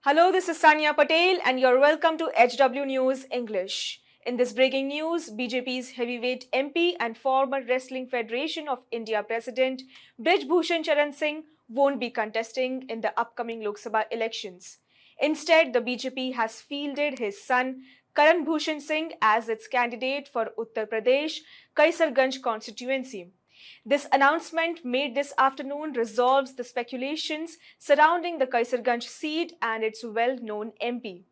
Hello, this is Sania Patel and you're welcome to HW News English. In this breaking news, BJP's heavyweight MP and former Wrestling Federation of India President Brij Bhushan Charan Singh won't be contesting in the upcoming Lok Sabha elections. Instead, the BJP has fielded his son Karan Bhushan Singh as its candidate for Uttar Pradesh Kaisarganj constituency. This announcement made this afternoon resolves the speculations surrounding the Kaisarganj seat and its well-known MP.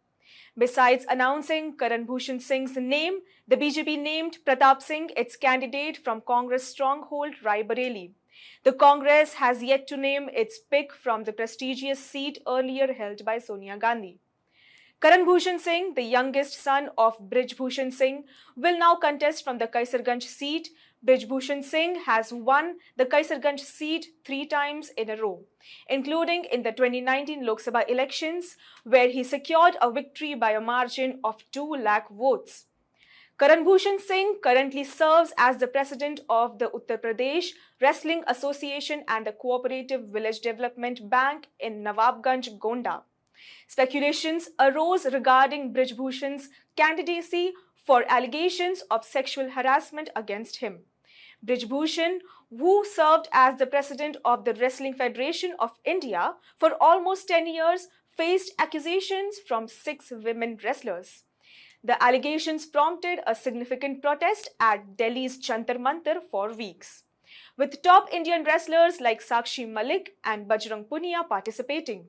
Besides announcing Karan Bhushan Singh's name, the BJP named Pratap Singh its candidate from Congress stronghold Rai Bareli. The Congress has yet to name its pick from the prestigious seat earlier held by Sonia Gandhi. Karan Bhushan Singh, the youngest son of Brij Bhushan Singh, will now contest from the Kaisarganj seat. Brij Bhushan Singh has won the Kaisarganj seat 3 times in a row, including in the 2019 Lok Sabha elections, where he secured a victory by a margin of 2 lakh votes. Karan Bhushan Singh currently serves as the president of the Uttar Pradesh Wrestling Association and the Cooperative Village Development Bank in Nawabganj, Gonda. Speculations arose regarding Brij Bhushan's candidacy for allegations of sexual harassment against him. Brij Bhushan, who served as the president of the Wrestling Federation of India for almost 10 years, faced accusations from 6 women wrestlers. The allegations prompted a significant protest at Delhi's Jantar Mantar for weeks, with top Indian wrestlers like Sakshi Malik and Bajrang Punia participating.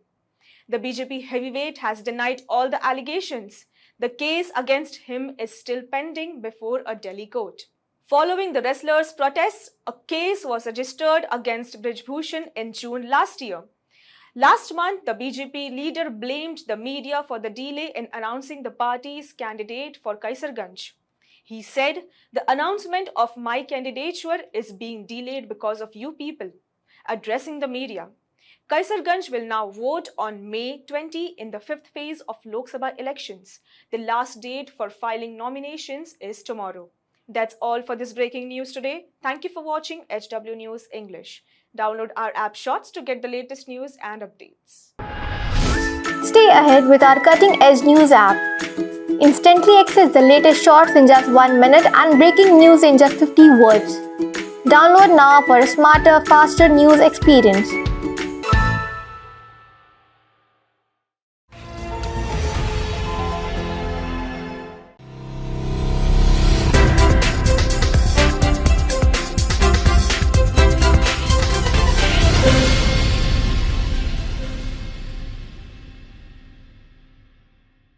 The BJP heavyweight has denied all the allegations. The case against him is still pending before a Delhi court. Following the wrestlers' protests, a case was registered against Brij Bhushan in June last year. Last month, the BJP leader blamed the media for the delay in announcing the party's candidate for Kaisarganj. He said, "The announcement of my candidature is being delayed because of you people." Addressing the media, Kaisarganj will now vote on May 20 in the 5th phase of Lok Sabha elections. The last date for filing nominations is tomorrow. That's all for this breaking news today. Thank you for watching HW News English. Download our app Shorts to get the latest news and updates. Stay ahead with our cutting-edge news app. Instantly access the latest shorts in just 1 minute and breaking news in just 50 words. Download now for a smarter, faster news experience.